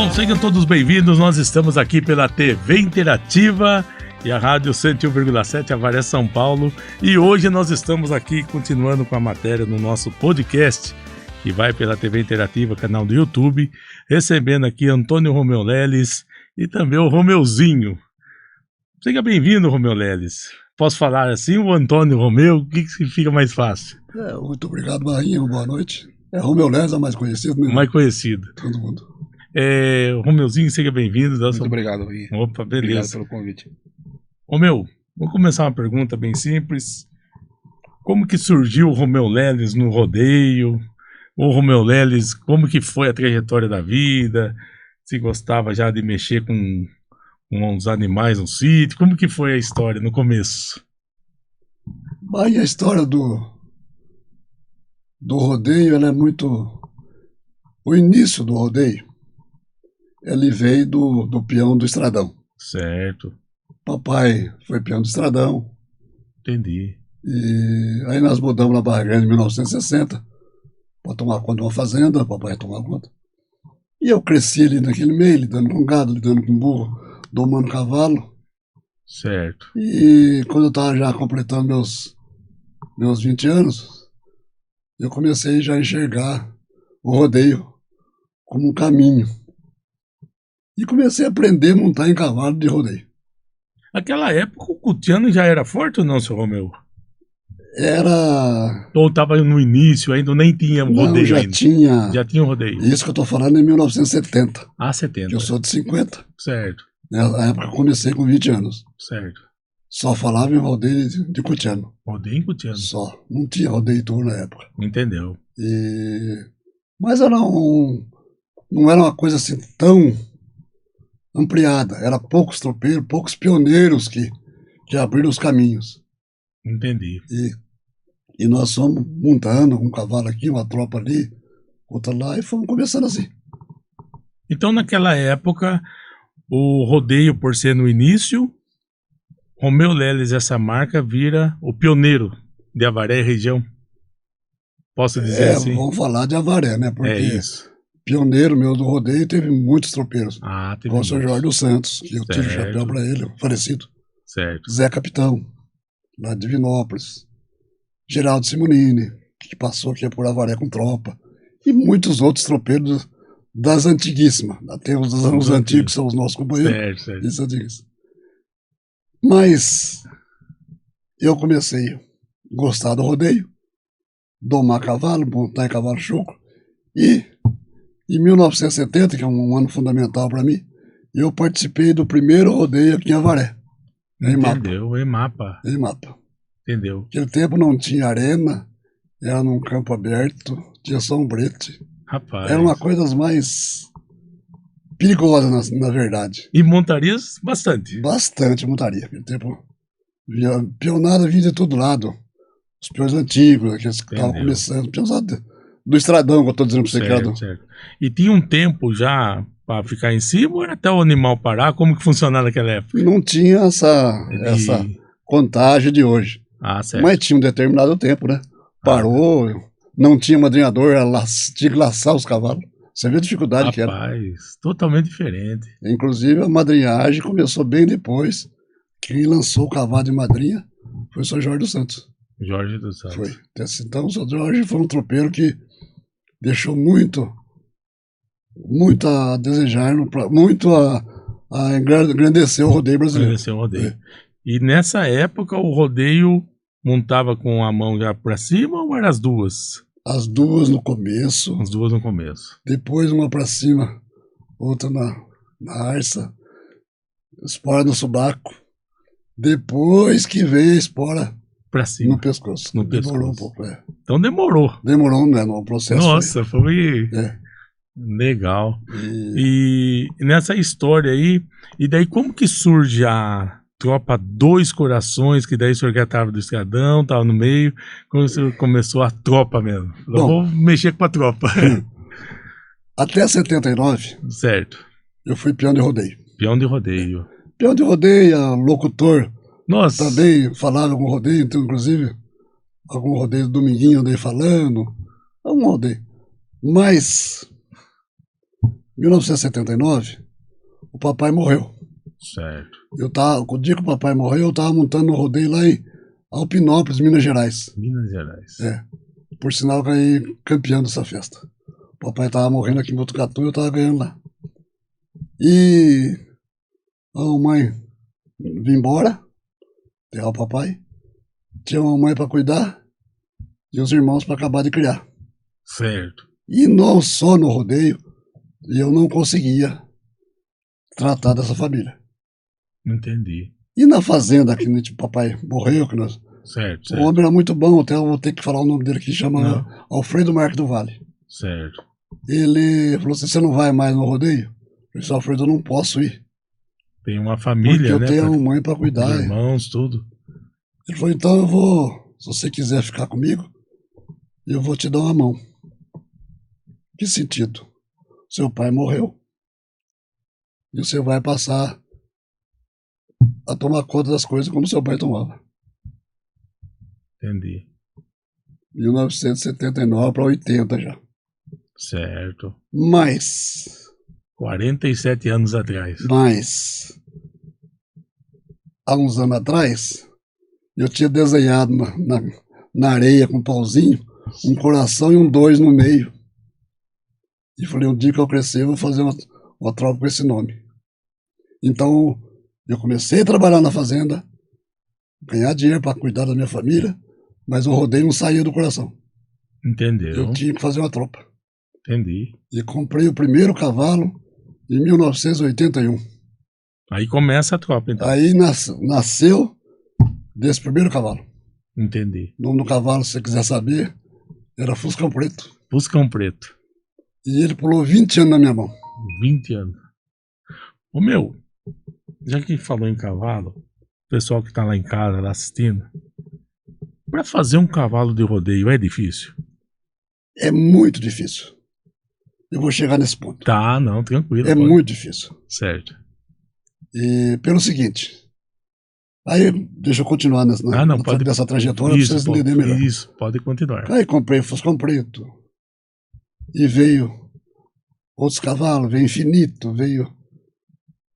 Bom, sejam todos bem-vindos, nós estamos aqui pela TV Interativa e a Rádio 101,7 Avaré São Paulo, e hoje nós estamos aqui continuando com a matéria no nosso podcast, que vai pela TV Interativa, canal do YouTube, recebendo aqui Antônio Romeu Leles e também o Romeuzinho. Seja bem-vindo, Romeu Leles. Posso falar assim, o Antônio Romeu, o que fica mais fácil? Muito obrigado, Marinho, boa noite. Romeu Leles é mais conhecido, né? Mais conhecido. Todo mundo. Romeuzinho, seja bem-vindo. Muito obrigado, Rui. Opa, beleza. Obrigado pelo convite. Romeu, vou começar uma pergunta bem simples. Como que surgiu o Romeu Leles no rodeio? O Romeu Leles, como que foi a trajetória da vida? Se gostava já de mexer com os animais no sítio? Como que foi a história no começo? Mas a história do rodeio, ela é muito... O início do rodeio, ele veio do peão do Estradão. Certo. Papai foi peão do Estradão. Entendi. E aí nós mudamos na Barra Grande em 1960 para tomar conta de uma fazenda, papai ia tomar conta. E eu cresci ali naquele meio, lidando com gado, lidando com burro, domando cavalo. Certo. E quando eu estava já completando meus 20 anos, eu comecei já a enxergar o rodeio como um caminho. E comecei a aprender a montar em cavalo de rodeio. Naquela época o cutiano já era forte ou não, seu Romeu? Era... Ou estava no início ainda, nem tinha um rodeio já ainda? Já tinha um rodeio. Isso que eu estou falando em 1970. Ah, 70. Eu sou de 50. Certo. Na época eu comecei com 20 anos. Certo. Só falava em rodeio de cutiano. Rodeio em cutiano. Só. Não tinha rodeio tour na época. Entendeu. Mas não era uma coisa assim tão ampliada. Era poucos tropeiros, poucos pioneiros que abriram os caminhos. Entendi. E nós fomos montando um cavalo aqui, uma tropa ali, outra lá, e fomos começando assim. Então, naquela época, o rodeio, por ser no início, Romeu Leles, essa marca, vira o pioneiro de Avaré e região. Posso dizer assim? Vamos falar de Avaré, né? Porque isso. Pioneiro meu do rodeio teve muitos tropeiros. Teve como o Sr. Jorge dos Santos, que eu tiro o chapéu para ele, falecido. Certo. Zé Capitão, lá de Divinópolis. Geraldo Simonini, que passou aqui por Avaré com tropa. E muitos outros tropeiros das antiguíssimas. Até os antigos são os nossos companheiros. Certo. Esses antigos. Mas eu comecei a gostar do rodeio, domar cavalo, montar em cavalo chucro. E em 1970, que é um ano fundamental para mim, eu participei do primeiro rodeio aqui em Avaré. Entendeu? Em mapa. Entendeu? Naquele tempo não tinha arena, era num campo aberto, tinha só um brete. Rapaz. Era uma coisa das mais perigosas, na verdade. E montarias bastante? Bastante montaria. Naquele tempo, pionada vinha de todo lado. Os peões antigos, aqueles que estavam começando, peões do Estradão, que eu estou dizendo para você. Certo. E tinha um tempo já para ficar em cima ou era até o animal parar? Como que funcionava naquela época? Não tinha essa contagem de hoje. Certo. Mas tinha um determinado tempo, né? Parou, não tinha madrinhador, tinha que laçar os cavalos. Você vê a dificuldade que era. Rapaz, totalmente diferente. Inclusive a madrinhagem começou bem depois. Quem lançou o cavalo de madrinha foi o Sr. Jorge dos Santos. Jorge dos Santos. Foi. Então o Sr. Jorge foi um tropeiro que deixou muito a desejar, muito a engrandecer o rodeio brasileiro. Engrandecer o rodeio. E nessa época o rodeio montava com a mão já para cima ou eram as duas? As duas no começo. As duas no começo. Depois uma para cima, outra na arça, espora no subaco. Depois que veio a espora para cima. No pescoço. Demorou um pouco, Então demorou. Demorou, né? No processo. Nossa, foi legal. E nessa história aí, e daí como que surge a tropa Dois Corações, que daí o senhor já estava do Estradão, estava no meio, quando o senhor começou a tropa mesmo? Eu vou mexer com a tropa. Até 79. Certo. Eu fui peão de rodeio. Peão de rodeio. Peão de rodeio, locutor. Nossa. Também falava algum rodeio, então, inclusive, algum rodeio do Dominguinho andei falando. Algum rodeio. Mas Em 1979, o papai morreu. Certo. O dia que o papai morreu, eu estava montando um rodeio lá em Alpinópolis, Minas Gerais. Minas Gerais. É. Por sinal, eu ganhei campeão dessa festa. O papai estava morrendo aqui em Botucatu e eu estava ganhando lá. E a mamãe vim embora, enterrar o papai. Tinha uma mãe para cuidar e os irmãos para acabar de criar. Certo. E não só no rodeio, eu não conseguia tratar dessa família. Entendi. E na fazenda, que o papai morreu, que nós... Certo, O certo. homem era muito bom, até eu vou ter que falar o nome dele aqui, chama Não. Alfredo Marques do Vale. Certo. Ele falou assim, você não vai mais no rodeio? Eu disse, Alfredo, eu não posso ir, Tem uma porque família, eu né? tenho uma mãe para Os cuidar. irmãos, tudo. Ele falou, então eu vou, se você quiser ficar comigo, eu vou te dar uma mão. Que sentido? Seu pai morreu e você vai passar a tomar conta das coisas como seu pai tomava. Entendi. 1979 para 80 já. Certo. Mas 47 anos atrás. Há uns anos atrás, eu tinha desenhado na areia com um pauzinho um coração e um 2 no meio. E falei, um dia que eu crescer, eu vou fazer uma tropa com esse nome. Então, eu comecei a trabalhar na fazenda, ganhar dinheiro para cuidar da minha família, mas o rodeio não saía do coração. Entendeu? Eu tinha que fazer uma tropa. Entendi. E comprei o primeiro cavalo em 1981. Aí começa a tropa, então. Aí nasceu desse primeiro cavalo. Entendi. O nome do cavalo, se você quiser saber, era Fuscão Preto. Fuscão Preto. E ele pulou 20 anos na minha mão. 20 anos. Ô meu, já que falou em cavalo, o pessoal que tá lá em casa, lá assistindo, pra fazer um cavalo de rodeio é difícil? É muito difícil. Eu vou chegar nesse ponto. Tá, não, tranquilo. É pode. muito difícil. Certo. E pelo seguinte, aí deixa eu continuar nessa trajetória para vocês entenderem melhor. Isso, pode continuar. Aí comprei Fuscão Preto. E veio outros cavalos, veio Infinito, veio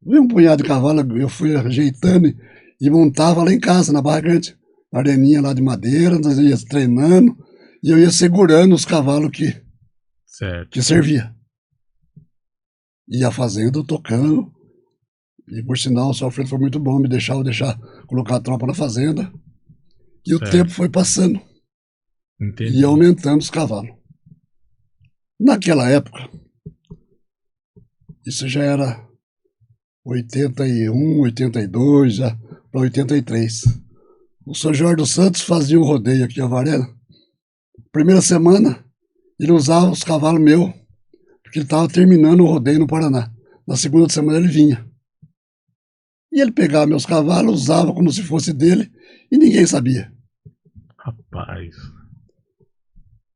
um punhado de cavalo, eu fui ajeitando e montava lá em casa, na Barra Grande. Areninha lá de madeira, nós ia treinando e eu ia segurando os cavalos Certo. que servia. E a fazenda tocando. E por sinal, o seu Alfredo foi muito bom, me deixar colocar a tropa na fazenda. E o Certo. tempo foi passando. Entendi. E aumentando os cavalos. Naquela época, isso já era 81, 82, já para 83. O São Jorge dos Santos fazia um rodeio aqui em Avaré. Primeira semana, ele usava os cavalos meus, porque ele estava terminando o rodeio no Paraná. Na segunda semana ele vinha. E ele pegava meus cavalos, usava como se fosse dele, e ninguém sabia. Rapaz.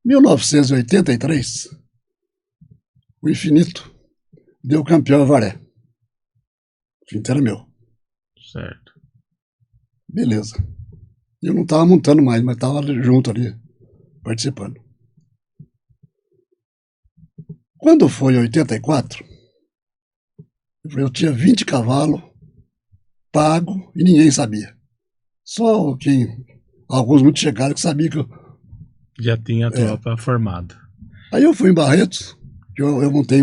1983, o Infinito deu campeão Avaré. O Infinito era meu. Certo. Beleza. Eu não estava montando mais, mas estava junto ali, participando. Quando foi em 84, eu tinha 20 cavalos, pago, e ninguém sabia. Só alguns muito chegaram que sabiam que eu... Já tinha a tropa formada. Aí eu fui em Barretos, que eu montei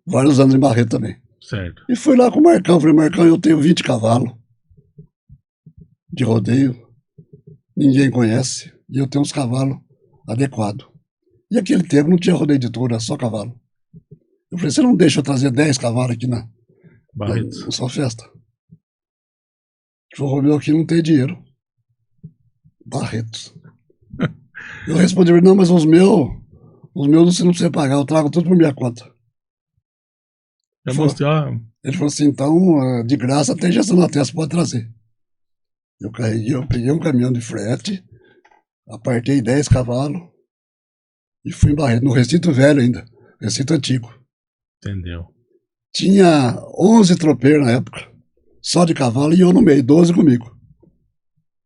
vários anos em Barretos também. Certo. E fui lá com o Marcão, falei, Marcão, eu tenho 20 cavalos de rodeio, ninguém conhece, e eu tenho uns cavalos adequados. E aquele tempo não tinha rodeio de touro, era só cavalo. Eu falei, você não deixa eu trazer 10 cavalos aqui na sua festa? Ele falou, Romeu, aqui não tem dinheiro. Barretos. Eu respondi, não, mas os meus você não precisa pagar, eu trago tudo por minha conta. Ele falou assim, então, de graça, até injeção na testa, pode trazer. Eu peguei um caminhão de frete, apartei 10 cavalos e fui em Barreto, no recinto velho ainda, recinto antigo. Entendeu? Tinha 11 tropeiros na época, só de cavalo, e eu no meio, 12 comigo.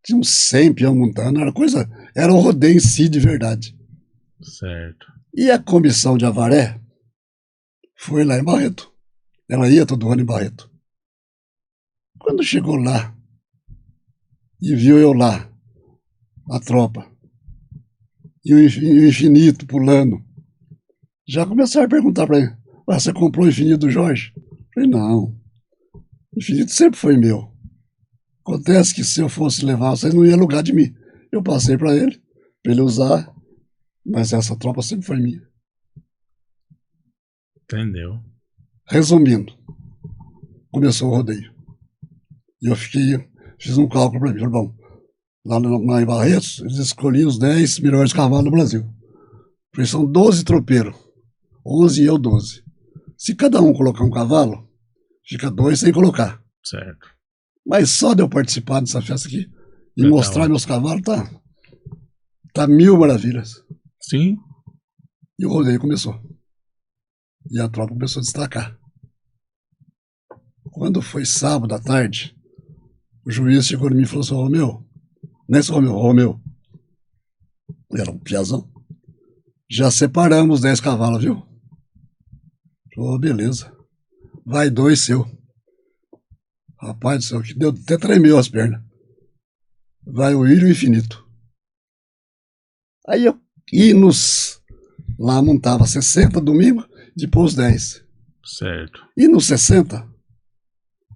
Tinha uns 100 peão montando, era um rodeio em si de verdade. Certo. E a comissão de Avaré Foi lá em Barreto. Ela ia todo ano em Barreto. Quando chegou lá e viu eu lá, a tropa, e o infinito pulando, já começaram a perguntar para ele: você comprou o infinito do Jorge? Eu falei: não, o infinito sempre foi meu. Acontece que se eu fosse levar, vocês não iam alugar de mim. Eu passei para ele usar, mas essa tropa sempre foi minha. Entendeu? Resumindo, começou o rodeio. E eu fiz um cálculo para mim. Falei: bom, lá em Barretos, eles escolhiam os 10 melhores cavalos do Brasil. Falei: são 12 tropeiros, 11 e eu 12. Se cada um colocar um cavalo, fica 2 sem colocar. Certo. Mas só de eu participar dessa festa aqui e Já mostrar tá meus cavalos, tá mil maravilhas. Sim. E o rodeio começou. E a tropa começou a destacar. Quando foi sábado à tarde, o juiz chegou em mim e falou assim: Romeu, nesse Romeu, era um piazão, já separamos 10 cavalos, viu? Falei: beleza. Vai 2 seu. Rapaz do céu, que deu, até tremeu as pernas. Vai o Ilho Infinito. Aí eu lá montava 60 domingo, depois 10. Certo. E nos 60,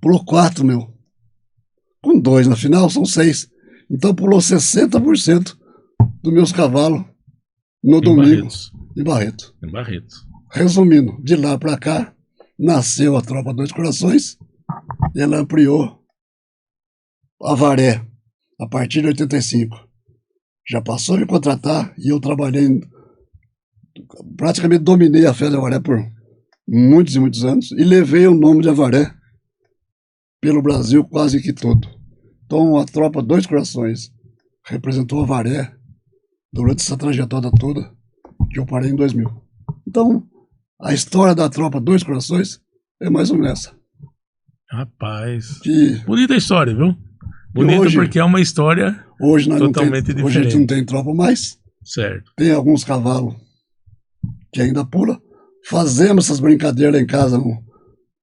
pulou 4, meu. Com 2 na final, são 6. Então pulou 60% dos meus cavalos no domingo em Barreto. Em Barreto. Resumindo, de lá para cá, nasceu a Tropa Dois Corações e ela ampliou a Varé a partir de 85. Já passou a me contratar e eu trabalhei, praticamente dominei a festa de Avaré por muitos e muitos anos e levei o nome de Avaré pelo Brasil quase que todo. Então a Tropa Dois Corações representou a Avaré durante essa trajetória toda que eu parei em 2000. Então a história da Tropa Dois Corações é mais ou menos essa. Rapaz, que bonita história, viu? Bonita hoje, porque é uma história totalmente diferente. Hoje a gente não tem tropa mais. Certo. Tem alguns cavalos que ainda pula. Fazemos essas brincadeiras em casa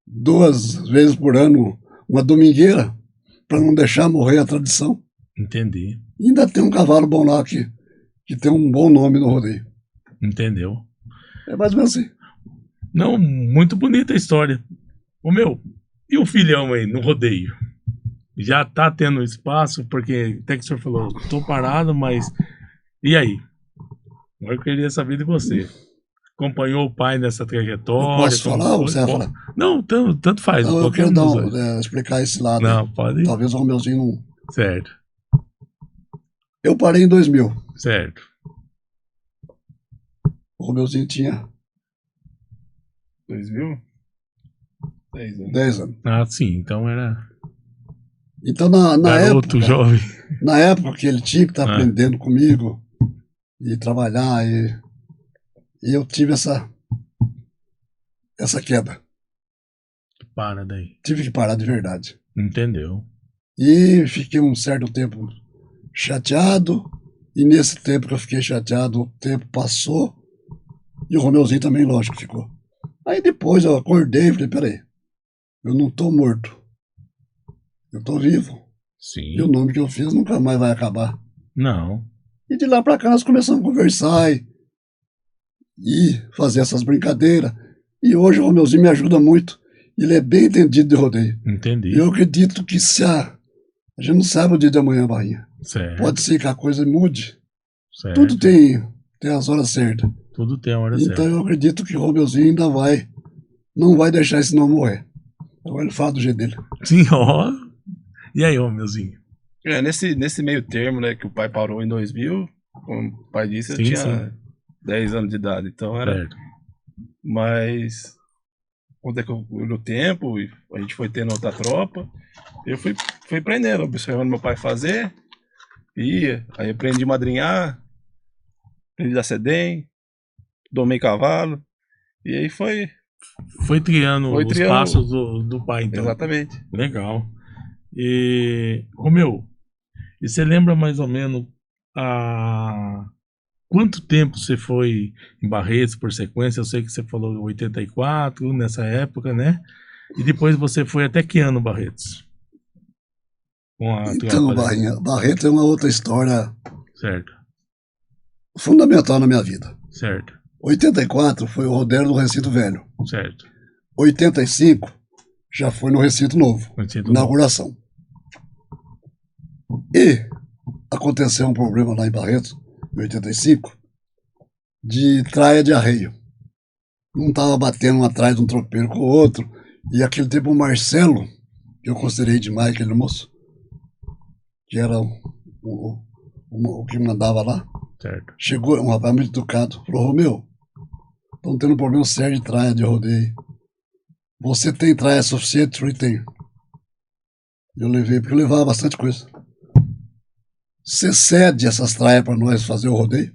2 vezes por ano, uma domingueira, para não deixar morrer a tradição. Entendi. E ainda tem um cavalo bom lá que tem um bom nome no rodeio. Entendeu? É mais ou menos assim. Não, muito bonita a história. Ô meu, e o filhão aí no rodeio? Já tá tendo espaço, porque até que o senhor falou, tô parado, mas... E aí? Eu queria saber de você. Acompanhou o pai nessa trajetória? Eu posso falar ou você vai falar? Não, tanto faz. Não, eu quero explicar esse lado. Não, pode ir. Talvez o Romeuzinho não... Certo. Eu parei em 2000. Certo. O Romeuzinho tinha... 2000? 10 anos. 10 anos. Ah, sim, então era... Então, na garoto, época, jovem. Na época que ele tinha que estar aprendendo comigo e trabalhar, e eu tive essa queda. Para daí. Tive que parar de verdade. Entendeu? E fiquei um certo tempo chateado, e nesse tempo que eu fiquei chateado, o tempo passou, e o Romeuzinho também, lógico, ficou. Aí depois eu acordei e falei: peraí, eu não tô morto. Eu tô vivo. Sim. E o nome que eu fiz nunca mais vai acabar. Não. E de lá pra cá nós começamos a conversar e fazer essas brincadeiras. E hoje o Romeuzinho me ajuda muito. Ele é bem entendido de rodeio. Entendi. E eu acredito que se a gente não sabe o dia de amanhã, Barrinha. Certo. Pode ser que a coisa mude. Certo. Tudo tem as horas certas. Tudo tem a hora certa. Então eu acredito que o Romeuzinho ainda não vai deixar esse nome morrer. Agora ele fala do jeito dele. Sim, ó. E aí, Romeuzinho? Nesse meio termo, né, que o pai parou em 2000, como o pai disse, eu tinha 10 anos de idade, então era... Certo. Mas, quando é que no tempo, a gente foi tendo outra tropa, eu fui aprendendo, observando meu pai fazer, aí aprendi a madrinhar, aprendi a dar sedem, domei cavalo, e aí foi triando os passos do pai, então. Exatamente. Legal. E, Romeu, e você lembra mais ou menos quanto tempo você foi em Barretos por sequência? Eu sei que você falou 84, nessa época, né? E depois você foi até que ano, Barretos? Com a Então, tropa ali. Barrinha, Barreto é uma outra história Certo, fundamental na minha vida. certo, 84 foi o rodeio do Recinto Velho. certo. 85 já foi no Recinto Novo, Recinto Novo. inauguração. E aconteceu um problema lá em Barreto, em 85, de traia de arreio. Um estava batendo um atrás de um tropeiro com o outro, e aquele tempo o Marcelo, que eu considerei demais, aquele moço, que era o que mandava lá, Certo. chegou, um rapaz muito educado, falou: Romeu, estão tendo um problema sério de traia de rodeio. Você tem traia suficiente? Eu falei: tenho. Eu levei, porque eu levava bastante coisa. Você cede essas traias para nós fazer o rodeio?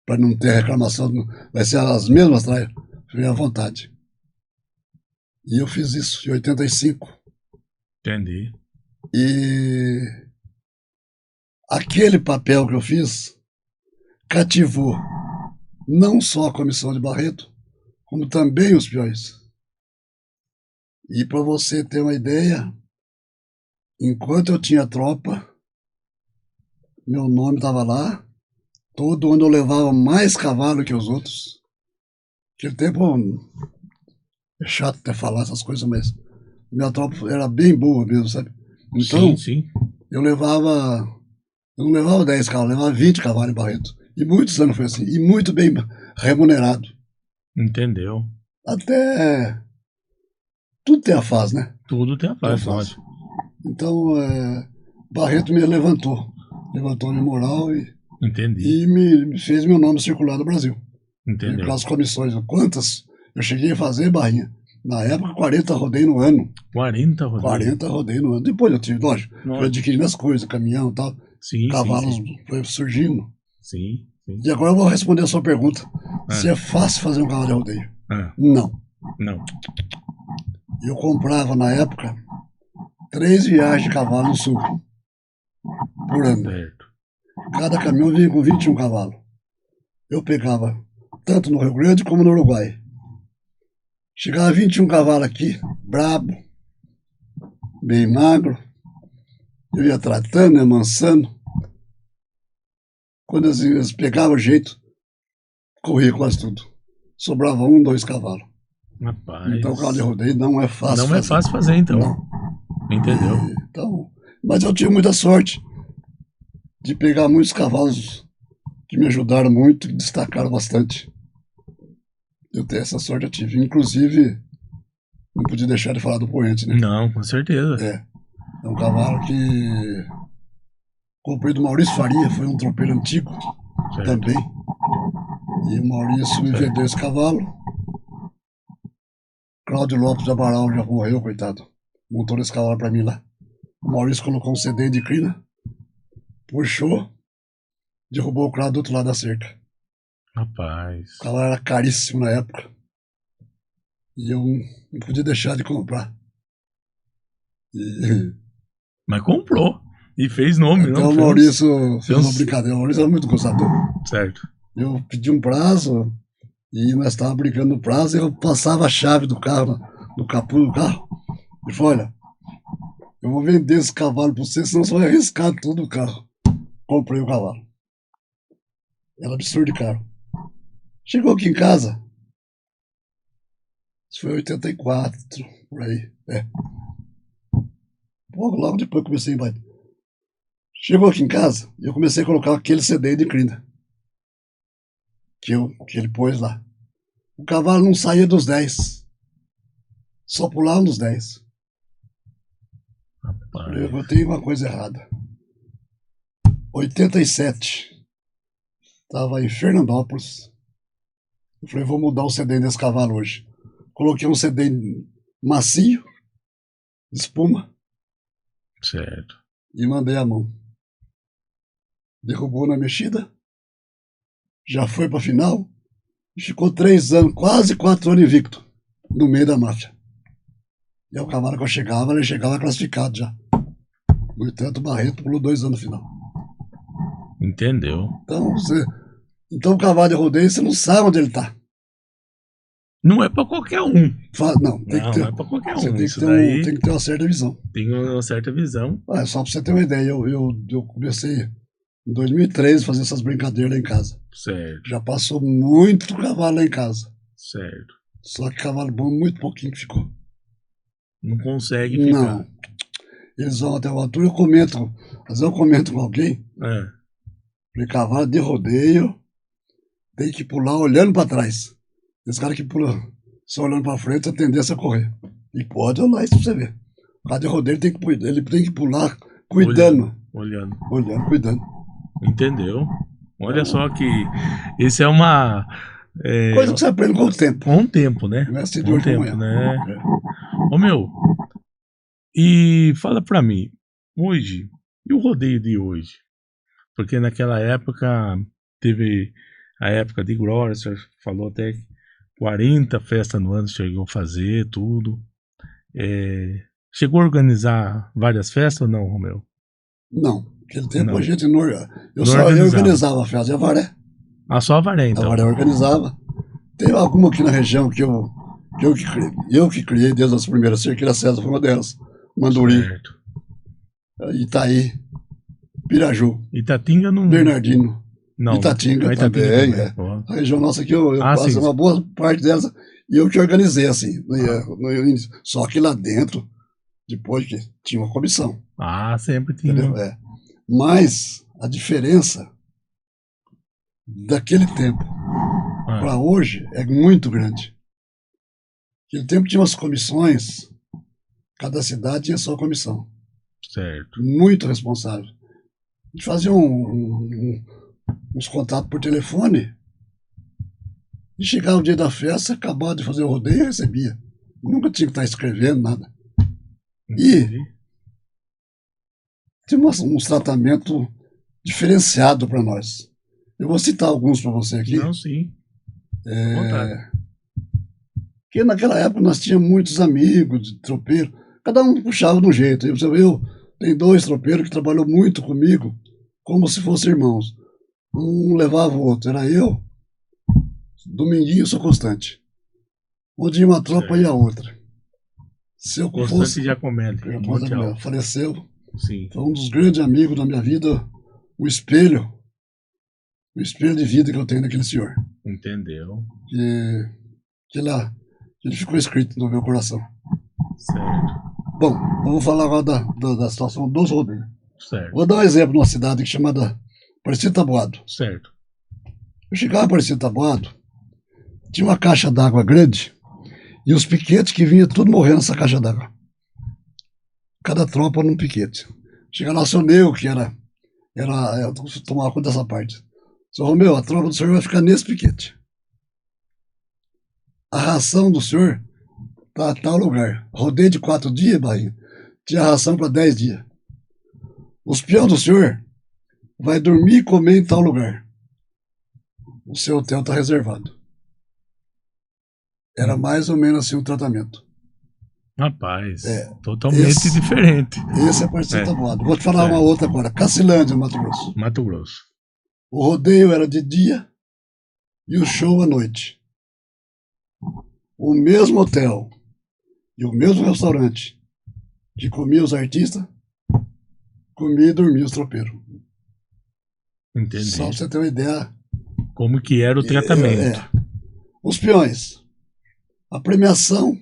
Para não ter reclamação, vai ser as mesmas traias? Falei: à vontade. E eu fiz isso em 85. Entendi. E aquele papel que eu fiz cativou não só a comissão de Barreto, como também os peões. E para você ter uma ideia, enquanto eu tinha tropa, meu nome estava lá, todo onde eu levava mais cavalo que os outros. Naquele tempo, é chato até falar essas coisas, mas minha tropa era bem boa mesmo, sabe? Então, Sim. eu não levava 10 cavalos, eu levava 20 cavalos em Barreto. E muitos anos foi assim, e muito bem remunerado. Entendeu. Até tudo tem a fase, né? Tudo tem a Tem a fase, fase. lógico. Então, Barreto me levantou a minha moral Entendi. e me fez meu nome circular no Brasil. Entendeu. Aquelas comissões, quantas eu cheguei a fazer, Barrinha? Na época, 40 rodei no ano. 40 rodeios. 40 rodei no ano. Depois eu tive, lógico, fui adquirindo as coisas, caminhão e tal. Sim, Cavalos sim. foi surgindo. Sim. E agora eu vou responder a sua pergunta. Se é fácil fazer um cavalo de rodeio? Não. Não. Eu comprava, na época, 3 viagens de cavalo no sul por ano. Certo. Cada caminhão vinha com 21 cavalos. Eu pegava tanto no Rio Grande como no Uruguai. Chegava 21 cavalos aqui, brabo, bem magro. Eu ia tratando, amansando. Quando eles pegavam o jeito, corria quase tudo. Sobrava 1, 2 cavalos. Rapaz. Então o cavalo de rodeio não é fácil Não fazer. é fácil fazer, então. Não. Entendeu? Então, mas eu tive muita sorte de pegar muitos cavalos que me ajudaram muito e destacaram bastante. Eu tenho essa sorte, eu tive. Inclusive, não podia deixar de falar do Poente, né? Não, com certeza. É um cavalo que comprei do Maurício Faria, foi um tropeiro antigo Certo. também. E o Maurício me vendeu esse cavalo. Cláudio Lopes de Amaral já morreu, coitado. Montou esse cavalo pra mim lá. O Maurício colocou um CD de crina, puxou, derrubou o Cláudio do outro lado da cerca. Rapaz. O cavalo era caríssimo na época. E eu não podia deixar de comprar. E Mas comprou. E fez nome, até não? o Maurício fez uma uns- brincadeira. O Maurício era muito gostador. Certo. Eu pedi um prazo e nós estávamos brincando no prazo e eu passava a chave do carro, no capô do carro. E falou: olha, eu vou vender esse cavalo para você, senão você vai arriscar tudo o carro. Comprei o cavalo. Era absurdo de caro. Chegou aqui em casa. Isso foi em 84, por aí. Logo depois eu comecei a embaixo. Chegou aqui em casa e eu comecei a colocar aquele CD de crina que ele pôs lá. O cavalo não saía dos 10. Só pulava nos 10. Rapaz. Eu tenho uma coisa errada. 87. Estava em Fernandópolis. Eu falei: vou mudar o CD desse cavalo hoje. Coloquei um CD macio, de espuma, Certo. e mandei a mão. Derrubou na mexida. Já foi para a final. E ficou 3 anos, quase 4 anos invicto, no meio da máfia. E o cavalo que eu chegava, ele chegava classificado já. No entanto, o Barreto pulou 2 anos no final. Entendeu? Então o cavalo de rodeio, você não sabe onde ele tá. Não é pra qualquer um. Não, tem Não, que ter. não é pra qualquer Você um. tem Isso que, daí tem que ter uma certa visão. tem uma certa visão. Só pra você ter uma ideia, eu comecei em 2013 a fazer essas brincadeiras lá em casa. Certo, Já passou muito cavalo lá em casa. certo. Só que cavalo bom, muito pouquinho que ficou. Não consegue ficar. Não. Eles vão até o altura, às vezes eu comento com alguém, É, falei, cavalo de rodeio tem que pular olhando para trás. Esse cara que pula só olhando para frente, a tendência é correr. E pode olhar isso pra você ver. O cavalo de rodeio ele tem que pular cuidando. olhando. Olhando, cuidando. Entendeu? Olha só que isso é uma. Coisa que você aprende com o tempo. Com o tempo, né? Não é assim de Com o hoje pra tempo, amanhã. né? Ô meu, e fala pra mim, hoje, e o rodeio de hoje? Porque naquela época teve a época de glória, você falou até que 40 festas no ano chegou a fazer, tudo. Chegou a organizar várias festas ou não, Romeu? Não, naquele tempo Não. a gente não. Não Eu organizava. organizava a festa de Avaré. Ah, só a Varé, A então. Avaré organizava. Tem alguma aqui na região que eu que criei desde as primeiras. Cerqueira César foi uma delas. Manduri, Certo. Itaí, Piraju, Itatinga não. Bernardino, Não. Itatinga Ah, também. Ó. A região nossa aqui, eu Ah, passo sim. uma boa parte delas e eu que organizei, assim, no início. Só que lá dentro, depois que tinha uma comissão, Ah, sempre tinha. entendeu? Mas a diferença daquele tempo Ah, para hoje é muito grande. Naquele tempo tinha umas comissões, cada cidade tinha sua comissão, certo. muito responsável. A gente fazia uns contatos por telefone e chegava o dia da festa, acabava de fazer o rodeio e recebia. Nunca tinha que estar escrevendo nada. Entendi. Tinha uns tratamentos diferenciados para nós. Eu vou citar alguns para você aqui. Não, sim. À vontade. Porque naquela época nós tínhamos muitos amigos de tropeiro, cada um puxava de um jeito. Eu tenho 2 tropeiros que trabalhou muito comigo, como se fossem irmãos. Um levava o outro, era eu, Dominguinho e Sou Constante. Onde ia uma tropa ia a outra. Se eu Constante fosse. Giacomelli. Faleceu. Sim. Foi um dos grandes amigos da minha vida, o espelho de vida que eu tenho daquele senhor. Entendeu? Que ele ficou escrito no meu coração. Certo. Bom, vamos falar agora da situação dos rodeios. Certo. Vou dar um exemplo numa cidade chamada Aparecido Taboado. Certo. Eu chegava em Aparecido Taboado, tinha uma caixa d'água grande e os piquetes que vinham tudo morrendo nessa caixa d'água. Cada tropa num piquete. Chegava lá, seu Nego, que eu tomava conta dessa parte. Seu Romeu, a tropa do senhor vai ficar nesse piquete. A ração do senhor tá a tal lugar. Rodeio de 4 dias, Bahia. Tinha ração para 10 dias. Os peões do senhor vai dormir e comer em tal lugar. O seu hotel está reservado. Era mais ou menos assim o tratamento. Rapaz, totalmente diferente. Esse é Aparecido Taboado. Vou te falar uma outra agora. Cacilândia, Mato Grosso. Mato Grosso. O rodeio era de dia e o show à noite. O mesmo hotel e o mesmo restaurante que comia os artistas, comia e dormia os tropeiros. Entendi. Só pra você ter uma ideia. Como que era o tratamento. Os peões. A premiação,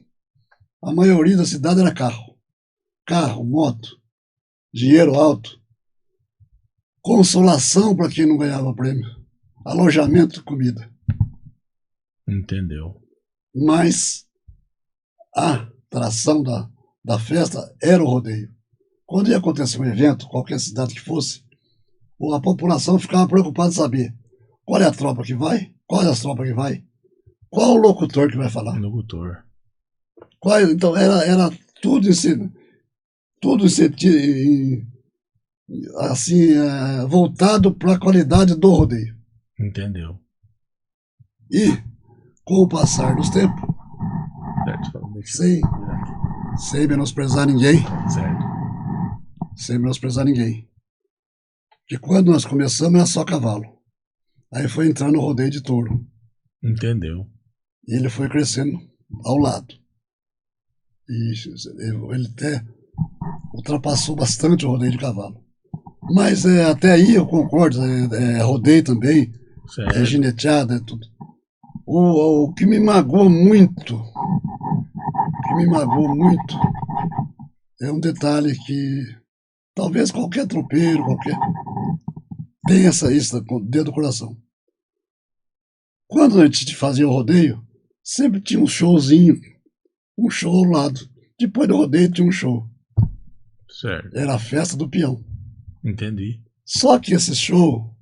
a maioria da cidade era carro. Carro, moto, dinheiro alto. Consolação para quem não ganhava prêmio. Alojamento, comida. Entendeu? Mas a atração da festa era o rodeio. Quando ia acontecer um evento, qualquer cidade que fosse, a população ficava preocupada em saber qual é a tropa que vai, qual é as tropas que vai, qual o locutor que vai falar. Locutor. Então era tudo assim, voltado para a qualidade do rodeio. Entendeu? E com o passar dos tempos, sem menosprezar ninguém, Certo. sem menosprezar ninguém, Que quando nós começamos era só cavalo. Aí foi entrando no rodeio de touro. Entendeu? E ele foi crescendo ao lado. E ele até ultrapassou bastante o rodeio de cavalo. Mas até aí eu concordo, rodeio também, Certo. gineteada, tudo. O que me magoou muito, é um detalhe que talvez qualquer tropeiro, tenha isso dentro do coração. Quando a gente fazia o rodeio, sempre tinha um showzinho, um show ao lado. Depois do rodeio tinha um show. Certo. Era a festa do peão. Entendi. Só que esse show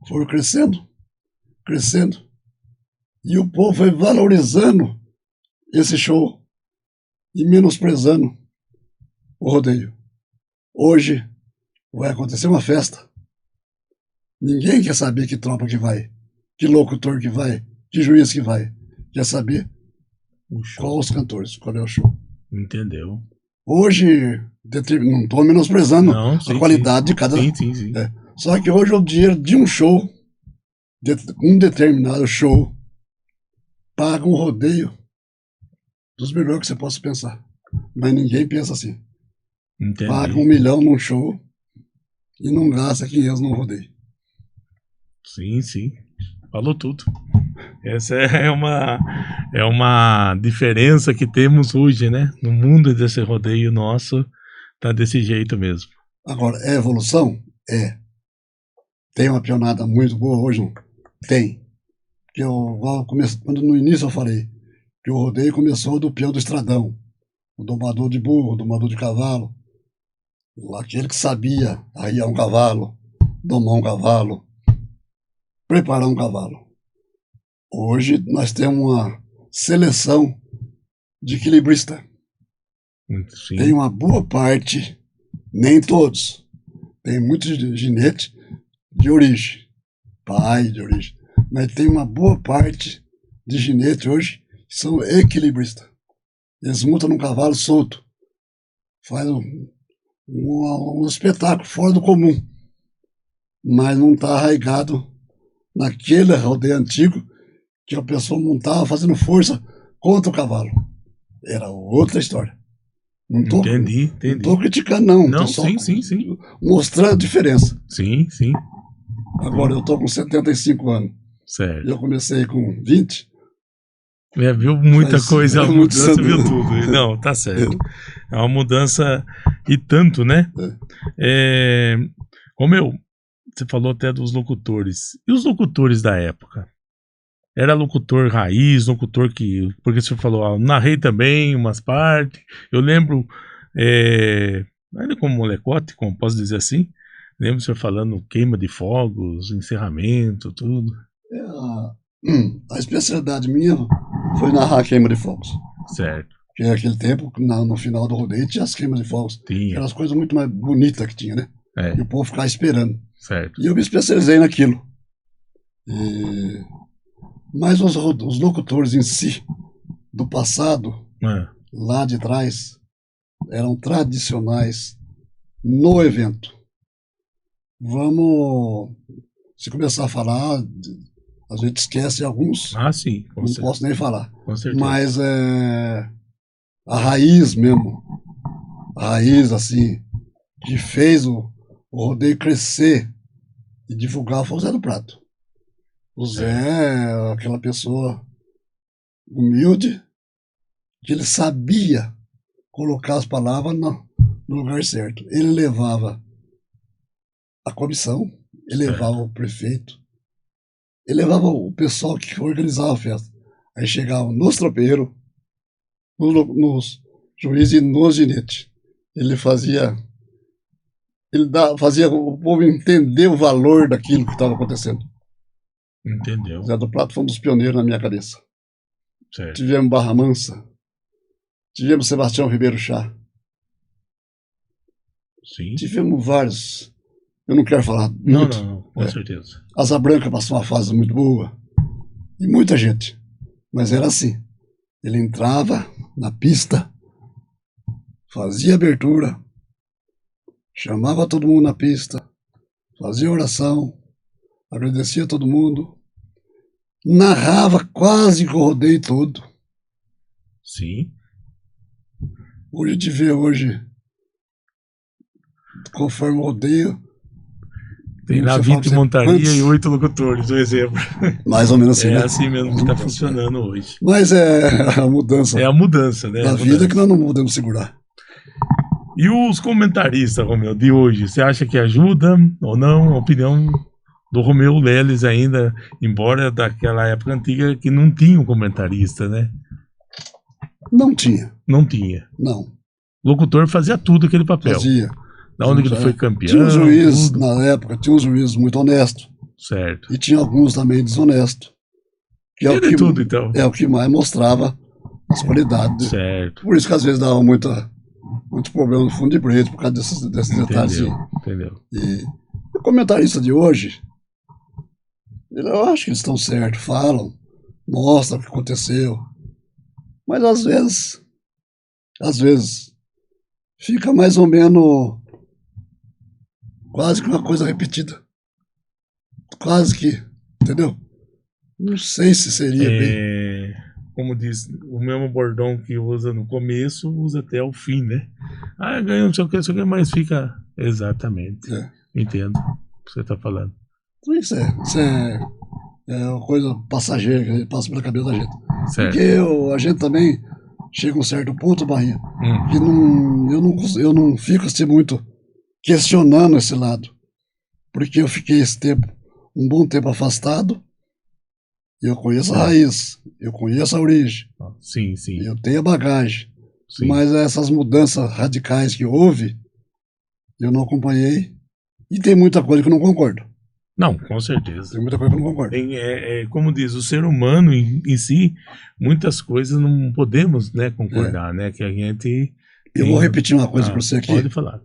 foi crescendo, e o povo foi valorizando esse show e menosprezando o rodeio. Hoje vai acontecer uma festa. Ninguém quer saber que tropa que vai, que locutor que vai, que juiz que vai. Quer saber qual os cantores, qual é o show. Entendeu? Hoje, não estou menosprezando a qualidade de cada... Sim. Só que hoje o dinheiro de um show, um determinado show, paga um rodeio dos melhores que você possa pensar. Mas ninguém pensa assim. Entendi. Paga 1 milhão num show e não gasta 500 num rodeio. Sim. Falou tudo. Essa é uma diferença que temos hoje, né? No mundo desse rodeio nosso, tá desse jeito mesmo. Agora, é evolução? É. Tem uma pionada muito boa hoje? Não? Tem. Que quando no início eu falei que o rodeio começou do peão do estradão, o domador de burro, o domador de cavalo, aquele que sabia arriar um cavalo, domar um cavalo, preparar um cavalo. Hoje nós temos uma seleção de equilibristas. Sim. Tem uma boa parte, nem todos, tem muitos ginetes de origem, pai de origem, mas tem uma boa parte de ginetes hoje que são equilibristas. Eles montam num cavalo solto, faz um espetáculo fora do comum, mas não está arraigado naquele rodeio antigo que a pessoa montava fazendo força contra o cavalo. Era outra história. Entendi. Não estou criticando, não. Não, só sim. mostrando a diferença. Sim. Agora eu estou com 75 anos. Certo. Eu comecei com 20. Viu muita coisa, a mudança, viu tudo. Não, tá certo. É uma mudança e tanto, né? Romeu, você falou até dos locutores. E os locutores da época? Era locutor raiz, locutor que... Porque você falou, narrei também umas partes. Eu lembro, ainda como molecote, como posso dizer assim, lembro você falando queima de fogos, encerramento, tudo. A especialidade minha foi narrar queima de fogos. Certo. Porque naquele tempo, no final do rodeio, tinha as queimas de fogos. Tinha. Eram as coisas muito mais bonitas que tinha, né? E o povo ficava esperando. Certo. E eu me especializei naquilo. Mas os locutores em si, do passado, lá de trás, eram tradicionais no evento. Se começar a falar, a gente esquece alguns. Sim. Não posso nem falar. Com certeza. Mas a raiz mesmo, a raiz assim, que fez o rodeio crescer e divulgar foi o Zé do Prato. O Zé é aquela pessoa humilde, que ele sabia colocar as palavras no lugar certo. Ele levava a comissão, ele levava o prefeito, ele levava o pessoal que organizava a festa. Aí chegava nos tropeiros, nos juízes e nos ginetes. Ele fazia o povo entender o valor daquilo que estava acontecendo. Entendeu. Zé do Prato foi um dos pioneiros na minha cabeça. Certo. Tivemos Barra Mansa, tivemos Sebastião Ribeiro Chá. Sim. Tivemos vários. Eu não quero falar muito. Não, com certeza. Asa Branca passou uma fase muito boa. E muita gente. Mas era assim. Ele entrava na pista, fazia abertura, chamava todo mundo na pista, fazia oração, agradecia a todo mundo, narrava quase que o rodeio todo. Sim. Hoje a gente vê conforme o rodeio, Tem lá você fala 20 pra você, montaria quantos? e 8 locutores, um exemplo. Mais ou menos assim, É né? assim mesmo que está funcionando hoje. Mas é a mudança É a mudança, né? da A vida mudança. que nós não podemos segurar. E os comentaristas, Romeu, de hoje, você acha que ajuda ou não? A opinião do Romeu Leles ainda, embora daquela época antiga que não tinha um comentarista, né? Não tinha, Não tinha. não. O locutor fazia tudo aquele papel. Fazia. Da onde que ele foi campeão, Tinha um juiz, tudo. na época, tinha um juiz muito honesto. Certo. E tinha alguns também desonestos. Que Tinha de tudo, então. É o que mais mostrava as qualidades. Certo. Por isso que às vezes dava muito problema no fundo de preto, por causa desses detalhes. Entendeu. E o comentarista de hoje, eu acho que eles estão certos, falam, mostram o que aconteceu. Mas às vezes, fica mais ou menos quase que uma coisa repetida. Quase que, entendeu? Não sei se seria bem. Como diz, o mesmo bordão que usa no começo, usa até o fim, né? Ah, ganhou não sei o que, mas fica... Exatamente. É. Entendo o que você está falando. Isso é uma coisa passageira que passa pela cabeça da gente. Certo. Porque a gente também chega a um certo ponto, Barrinha, que eu não fico assim muito questionando esse lado. Porque eu fiquei um bom tempo afastado, eu conheço a raiz, eu conheço a origem, Sim, sim. eu tenho a bagagem, Sim. mas essas mudanças radicais que houve, eu não acompanhei, e tem muita coisa que eu não concordo. Não, com certeza. Tem muita coisa que eu não concordo. Como diz, o ser humano em si, muitas coisas não podemos, né, concordar, né? Que a gente... Eu vou repetir uma coisa para você aqui. Pode falar.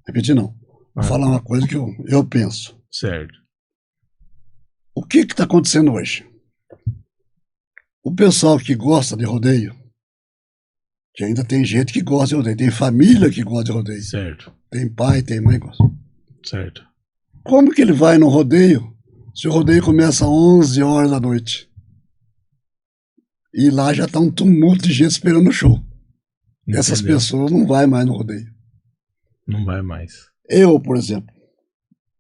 Repetir não. Vou falar uma coisa que eu penso. Certo. O que está acontecendo hoje? O pessoal que gosta de rodeio, que ainda tem gente que gosta de rodeio, tem família que gosta de rodeio. Certo. Tem pai, tem mãe que gosta. Certo. Como que ele vai no rodeio se o rodeio começa às 11 horas da noite? E lá já está um tumulto de gente esperando o show. Entendeu? Essas pessoas não vão mais no rodeio. Não vai mais. Eu, por exemplo,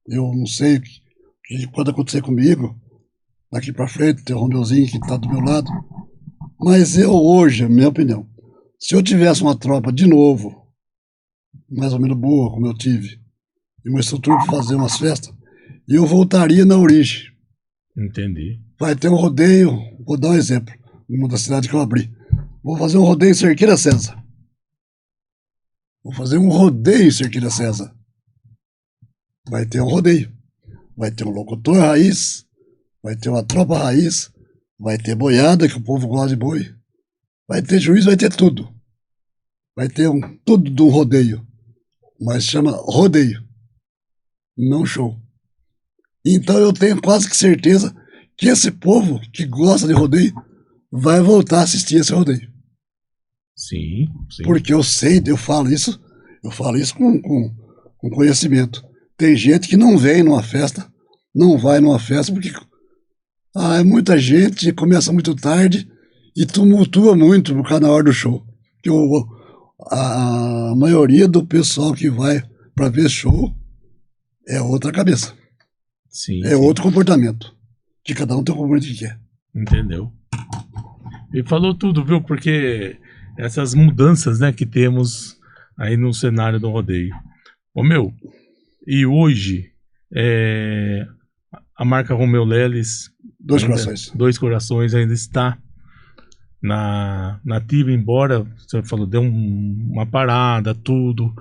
eu não sei o que pode acontecer comigo daqui para frente, tem o Romeuzinho que está do meu lado, mas eu hoje, minha opinião, se eu tivesse uma tropa de novo, mais ou menos boa, como eu tive, e uma estrutura para fazer umas festas, eu voltaria na origem. Entendi. Vai ter um rodeio, vou dar um exemplo, numa das cidades que eu abri. Vou fazer um rodeio em Cerqueira César. Vou fazer um rodeio em Cerqueira César. Vai ter um rodeio. Vai ter um locutor raiz, vai ter uma tropa raiz, vai ter boiada, que o povo gosta de boi. Vai ter juiz, vai ter tudo. Vai ter tudo de um rodeio. Mas chama rodeio, não show. Então eu tenho quase que certeza que esse povo que gosta de rodeio vai voltar a assistir esse rodeio. Sim, sim. Porque eu sei, eu falo isso com conhecimento. Tem gente que não vem numa festa, não vai numa festa, porque é muita gente, começa muito tarde e tumultua muito por causa da hora do show. Porque a maioria do pessoal que vai para ver show é outra cabeça. Sim, é outro comportamento. Que cada um tem o comportamento que quer. Entendeu? E falou tudo, viu? Porque essas mudanças, né, que temos aí no cenário do rodeio. Romeu, e hoje a marca Romeu Leles, Dois Corações ainda está na ativa, embora você falou, deu uma parada, tudo.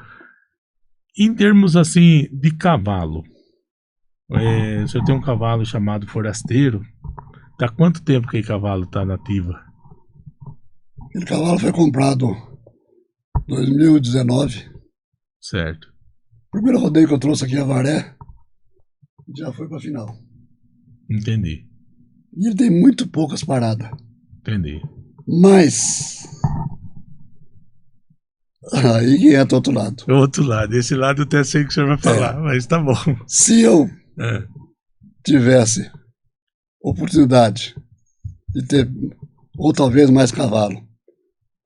Em termos assim de cavalo, o senhor tem um cavalo chamado Forasteiro. Tá quanto tempo que aquele cavalo tá na ativa? Aquele cavalo foi comprado em 2019. Certo. O primeiro rodeio que eu trouxe aqui em Avaré já foi pra final. Entendi. E ele tem muito poucas paradas. Entendi. Mas aí que entra o outro lado. O outro lado. Esse lado eu até sei que o senhor vai falar, mas tá bom. Se eu É. tivesse oportunidade de ter, ou talvez mais cavalo,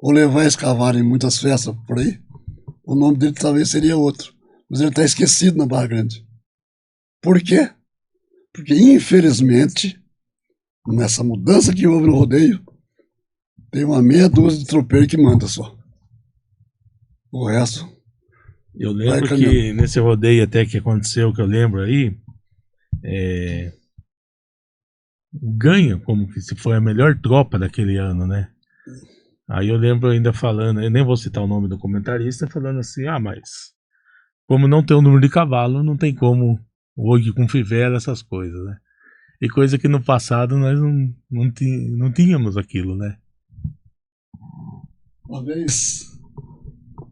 ou levar esse cavalo em muitas festas por aí, o nome dele talvez seria outro. Mas ele está esquecido na Barra Grande. Por quê? Porque, infelizmente, nessa mudança que houve no rodeio, tem uma meia dúzia de tropeiro que manda só. O resto... Eu lembro que nesse rodeio até que aconteceu, que eu lembro aí, ganha como que se foi a melhor tropa daquele ano, né? Aí eu lembro ainda falando, eu nem vou citar o nome do comentarista, falando assim, mas como não tem o número de cavalo, não tem como hoje com fivela, essas coisas, né? E coisa que no passado nós não tínhamos aquilo, né? Uma vez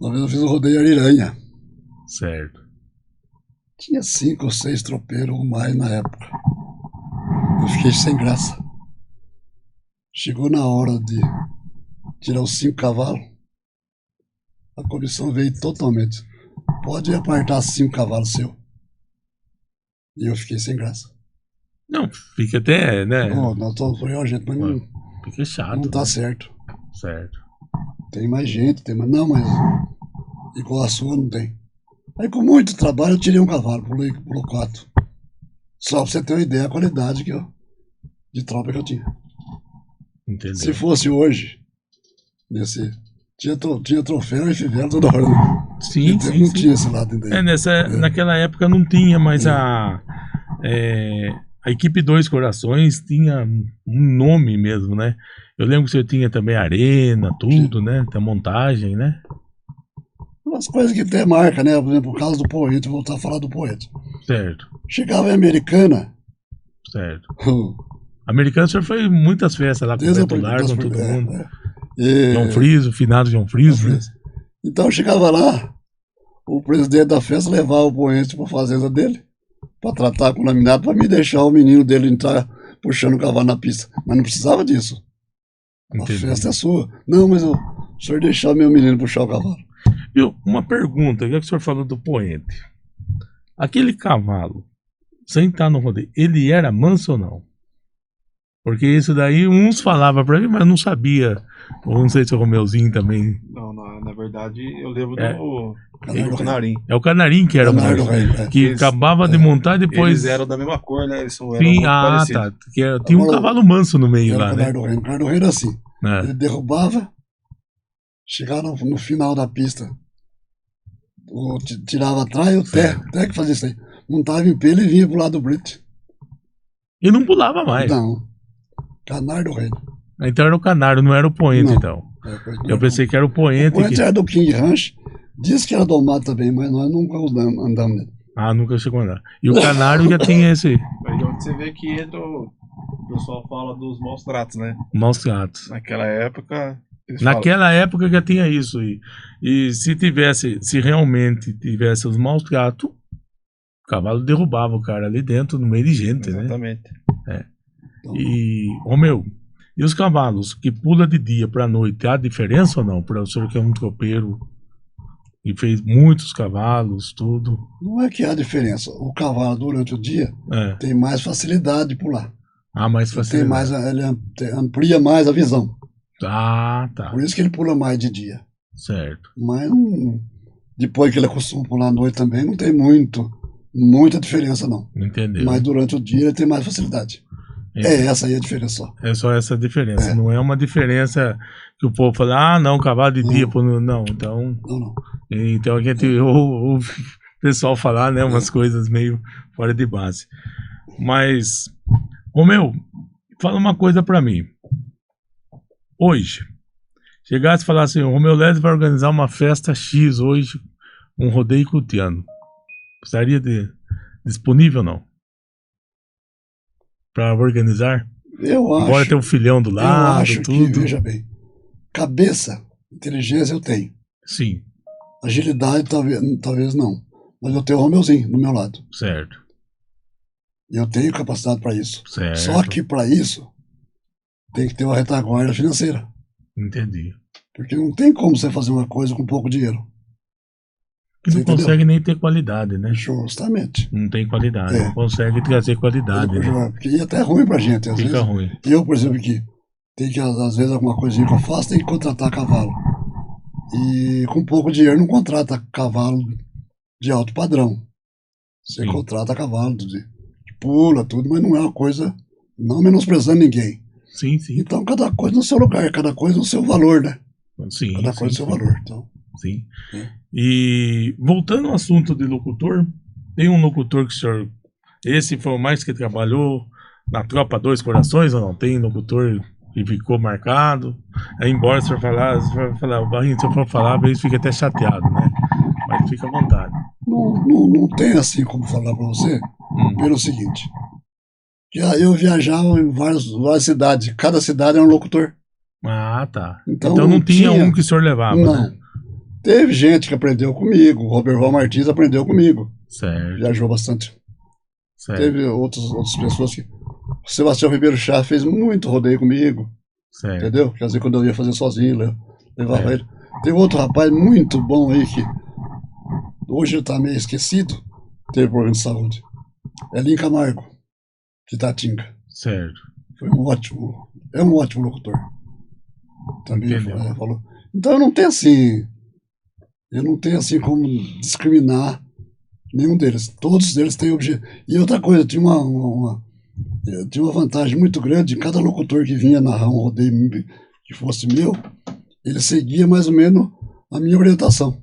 eu fiz um rodeio Ariranha. Certo. Tinha 5 ou 6 tropeiros ou mais na época. Eu fiquei sem graça. Chegou na hora de tirar os 5 cavalos, a comissão veio totalmente. Pode apartar 5 cavalos seu. E eu fiquei sem graça. Não, fica até, né? Nós estamos por aí, gente, mas não, fica chato. não tá né? certo. Certo. Tem mais gente, tem mais. Não, mas igual a sua não tem. Aí com muito trabalho eu tirei um cavalo, pulei 4. Só pra você ter uma ideia da qualidade de tropa que eu tinha. Entendeu? Se fosse hoje, tinha troféu e fivela toda hora. Né? Sim, não tinha esse lado ainda. Naquela época não tinha, mas a equipe Dois Corações tinha um nome mesmo, né? Eu lembro que você tinha também arena, tudo, né? Tem montagem, né? Umas coisas que tem marca, né? Por exemplo, o caso do Poeta, vou voltar a falar do Poeta. Certo. Chegava em Americana. Certo. Americana, o senhor foi em muitas festas lá com o Beto Lar, com todo mundo. João Friso, finado João Friso, né? Então chegava lá, o presidente da festa levava o Poeta para a fazenda dele, para tratar com o laminado, para me deixar o menino dele entrar puxando o cavalo na pista. Mas não precisava disso. Entendi. A festa é sua. Não, mas o senhor deixar meu menino puxar o cavalo. Viu? Uma pergunta, já que o senhor falou do Poente. Aquele cavalo, sem estar no rodeio, ele era manso ou não? Porque isso daí, uns falavam pra mim, mas eu não sabia. Ou não sei se o Romeuzinho também. Não, na verdade, eu lembro do Canarim. É o Canarim que era o Canário manso. Rei, Que acabava de montar e depois. Eles eram da mesma cor, né? Eles eram Sim, muito parecidos. tá. Tinha um cavalo manso no meio Era lá, o né? Canário Rei. O Canário Rei era assim. É. Ele derrubava, chegava no final da pista, tirava atrás, o Té que fazia isso aí. Montava em pelo e vinha pro lado do Brit. E não pulava mais. Não. Canário do Rei. Então era o Canário, não era o Poente, Não. então. Eu pensei que era o Poente. O Poente era do King Ranch. Diz que era domado também, mas nós nunca andamos nele. Ah, nunca chegou a andar. E o Canário já tinha esse. Aí onde você vê que entra o pessoal fala dos maus tratos, né? Maus tratos. Naquela época. Naquela época já tinha isso. E se realmente tivesse os maus tratos, o cavalo derrubava o cara ali dentro, no meio de gente, Exatamente. né? E, meu, e os cavalos que pula de dia pra noite, há diferença ou não? Para o senhor que é um tropeiro e fez muitos cavalos, tudo. Não é que há diferença. O cavalo, durante o dia, tem mais facilidade de pular. Ah, mais facilidade. Ele amplia mais a visão. Ah, tá. Por isso que ele pula mais de dia. Certo. Mas depois que ele acostuma a pular à noite também, não tem muita diferença, não. Entendeu? Mas durante o dia ele tem mais facilidade. Essa aí a diferença só. É só essa diferença. Não é uma diferença que o povo fala, não, cavalo de dia. Não, então. Não. Então a gente ouve o pessoal falar, né, umas coisas meio fora de base. Mas, Romeu, fala uma coisa pra mim. Hoje, chegasse e falasse assim, o Romeu Leles vai organizar uma festa X hoje, um rodeio cutiano. Estaria disponível ou não? Para organizar? Eu acho. Embora ter um filhão do lado, eu acho tudo. Que, veja bem, cabeça, inteligência eu tenho. Sim. Agilidade talvez não. Mas eu tenho o Romeuzinho do meu lado. Certo. E eu tenho capacidade para isso. Certo. Só que para isso tem que ter uma retaguarda financeira. Entendi. Porque não tem como você fazer uma coisa com pouco dinheiro. Que não Você entendeu? consegue nem ter qualidade, né? Justamente. Não tem qualidade, É. não consegue trazer qualidade, né? Porque é até ruim pra gente. Às Fica vezes, ruim. eu, por exemplo, que tem que, às vezes, alguma coisinha que eu faço, tem que contratar cavalo. E com pouco dinheiro não contrata cavalo de alto padrão. Você Sim. contrata cavalo de pula, tudo, mas não é uma coisa, não menosprezando ninguém. Sim, sim. Então, cada coisa no seu lugar, cada coisa no seu valor, né? Sim, Cada sim, coisa no seu sim. valor. Então, Sim. É. E voltando ao assunto de locutor, tem um locutor que o senhor. Esse foi o mais que trabalhou na Tropa Dois Corações ou não? Tem locutor que ficou marcado? Aí, embora o senhor falar, o Barrinho, se eu for falar, às vezes fica até chateado, né? Mas fica à vontade. não tem assim como falar pra você, pelo seguinte. Eu viajava em várias cidades, cada cidade é um locutor. Ah, tá. Então, Então não tinha tinha- um que o senhor levava, Não. né? Teve gente que aprendeu comigo, o Roberval Martins aprendeu comigo, Certo, viajou bastante. certo, Teve outras pessoas que. O Sebastião Ribeiro Chá fez muito rodeio comigo, certo. entendeu? Quer dizer, quando eu ia fazer sozinho, eu levava É. ele. Tem outro rapaz muito bom aí que hoje ele tá meio esquecido, teve problema de saúde. Elinho Camargo, de Tatinga. Certo. É um ótimo locutor. Também Entendeu. falou. Então eu não tenho assim como discriminar nenhum deles. Todos eles têm objetivo. E outra coisa, tinha uma vantagem muito grande. Cada locutor que vinha narrar um rodeio que fosse meu, ele seguia mais ou menos a minha orientação.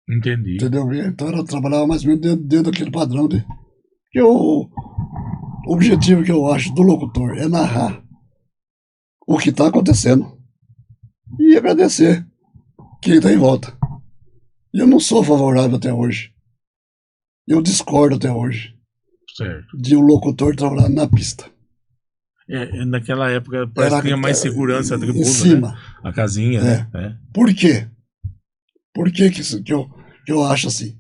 Entendi. Entendeu? Então eu trabalhava mais ou menos dentro daquele padrão. Que o objetivo que eu acho do locutor é narrar o que está acontecendo e agradecer quem está em volta. E eu não sou favorável até hoje. Eu discordo até hoje Certo. de um locutor trabalhar na pista. Naquela época parece que tinha mais segurança da em tribuna, cima. né? A casinha, né? É. Por quê? Por que eu acho assim?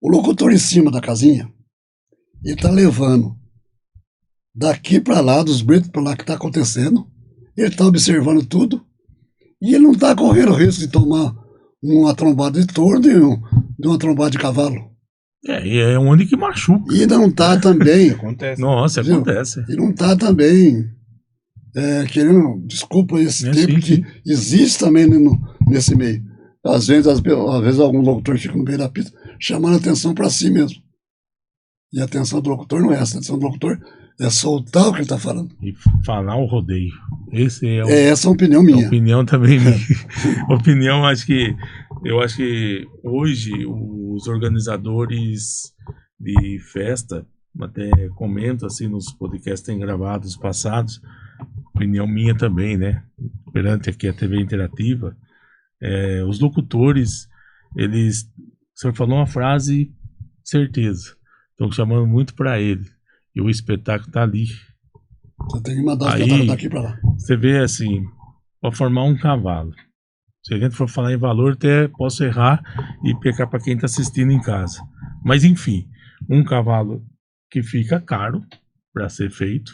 O locutor em cima da casinha, ele tá levando daqui para lá, dos britos para lá que tá acontecendo, ele tá observando tudo e ele não tá correndo o risco de tomar uma trombada de touro de uma trombada de cavalo. E é onde que machuca. E não tá também, Acontece. Nossa, Viu? acontece. e não tá também querendo, desculpa esse tempo sim, que sim. existe também nesse meio. Às vezes algum locutor fica no meio da pista chamando a atenção para si mesmo. E a atenção do locutor não é essa. A atenção do locutor é soltar o que ele está falando. E falar o rodeio. Esse é o. Essa é a opinião A minha. opinião também minha. Opinião, eu acho que hoje os organizadores de festa, até comento assim nos podcasts que tem gravados passados, opinião minha também, né? Perante aqui a TV Interativa, os locutores, eles, o senhor falou uma frase, certeza, estão chamando muito para ele, e o espetáculo tá ali. Você tem que mandar os Aí, catálogos daqui para lá. Você vê assim, para formar um cavalo, se a gente for falar em valor, até posso errar e pecar para quem está assistindo em casa. Mas enfim, um cavalo que fica caro para ser feito.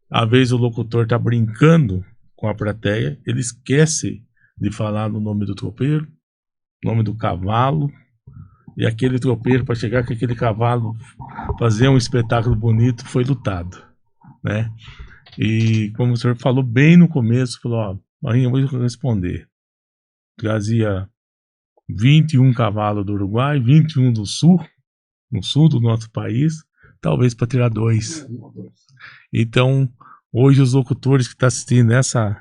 Às vezes o locutor está brincando com a plateia, ele esquece de falar no nome do tropeiro, nome do cavalo, e aquele tropeiro, para chegar com aquele cavalo, fazer um espetáculo bonito, foi lutado, né? E como o senhor falou bem no começo, falou, ó, Marinho, eu vou responder. Trazia 21 cavalos do Uruguai, 21 do Sul, no sul do nosso país, talvez para tirar 2. Então, hoje os locutores que estão assistindo essa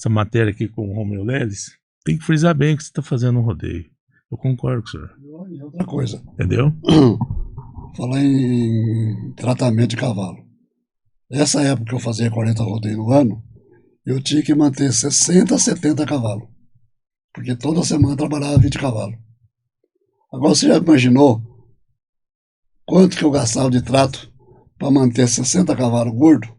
matéria aqui com o Romeu Leles, tem que frisar bem que você está fazendo um rodeio. Eu concordo com o senhor. E outra coisa, Entendeu? falar em tratamento de cavalo. Essa época que eu fazia 40 rodeios no ano, eu tinha que manter 60 a 70 cavalos. Porque toda semana eu trabalhava 20 cavalos. Agora você já imaginou quanto que eu gastava de trato para manter 60 cavalos gordos,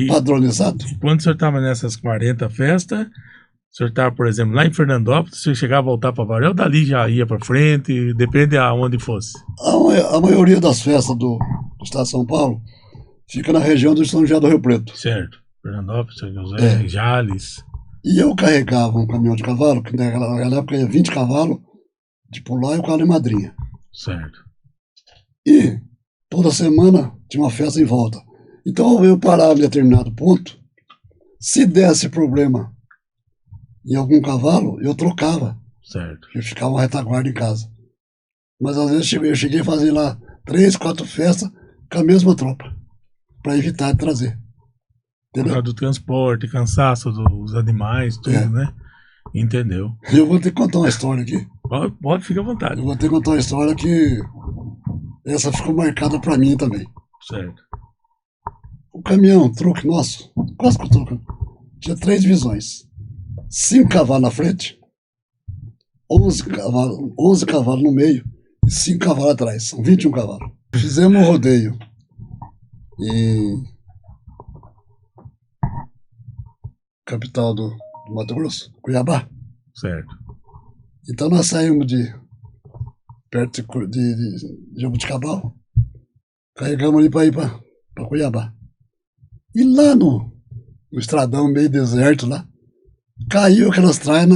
padronizado? Quando o senhor estava nessas 40 festas, o senhor estava, por exemplo, lá em Fernandópolis, se chegar a voltar para Varel, dali já ia para frente, depende aonde fosse. A maioria das festas do estado de São Paulo fica na região do São José do Rio Preto. Certo. Fernandópolis, São José, Jales. E eu carregava um caminhão de cavalo, que naquela época ia 20 cavalos, de pular e o cavalo em madrinha. Certo. E toda semana tinha uma festa em volta. Então eu parava em determinado ponto, se desse problema em algum cavalo, eu trocava. Certo. Eu ficava uma retaguarda em casa. Mas às vezes eu cheguei a fazer lá 3, 4 festas com a mesma tropa, para evitar de trazer. Por Entendeu? causa do transporte, cansaço dos animais, tudo, né? Entendeu? Eu vou ter que contar uma história aqui. Pode, fica à vontade. Eu vou ter que contar uma história que essa ficou marcada para mim também. Certo. O caminhão, truque nosso, quase que o truque, tinha 3 divisões. 5 cavalos na frente, 11 cavalos no meio e 5 cavalos atrás. São 21 cavalos. Fizemos um rodeio em capital do Mato Grosso, Cuiabá. Certo. Então nós saímos de perto de Jabuticabal, carregamos ali para ir para Cuiabá. E lá no estradão meio deserto lá, caiu aquelas traias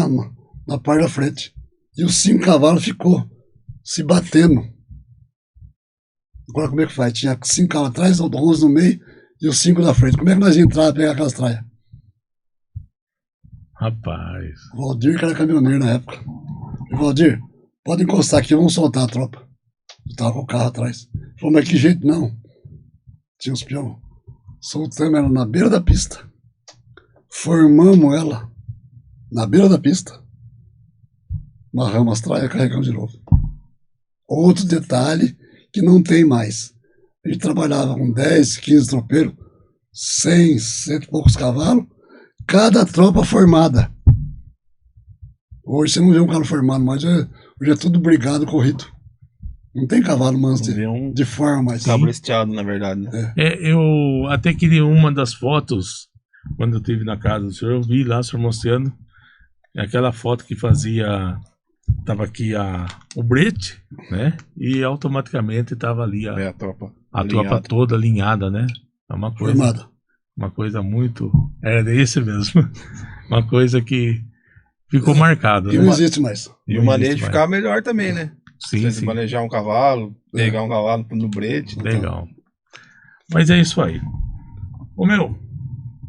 na parte da frente. E os 5 cavalos ficou se batendo. Agora como é que faz? Tinha 5 cavalos atrás, 11 no meio e os 5 na frente. Como é que nós ia entrar e pegar aquelas traias? Rapaz. O Valdir, que era caminhoneiro na época. E Valdir, pode encostar aqui, vamos soltar a tropa. Eu tava com o carro atrás. Ele falou, mas que jeito não? Tinha os peão. Soltamos ela na beira da pista. Formamos ela na beira da pista. Amarramos as traias e carregamos de novo. Outro detalhe que não tem mais. A gente trabalhava com 10, 15 tropeiros, 100, 100 e poucos cavalos, cada tropa formada. Hoje você não vê um cavalo formado, mas hoje é tudo brigado, corrido. Não tem cavalo manso de forma mais. Cabresteado, na verdade, né? Eu até queria uma das fotos, quando eu estive na casa do senhor, eu vi lá o senhor mostrando aquela foto que fazia, tava aqui o brete, né? E automaticamente tava ali a tropa. A tropa toda alinhada, né? É uma coisa, formada. Uma coisa muito... Era esse mesmo. Uma coisa que ficou marcada. Que né? não existe mais. E o manejo ficava melhor também, né? Sim, Você sim. manejar um cavalo, pegar um cavalo no brete. Legal. Mas é isso aí. Ô meu,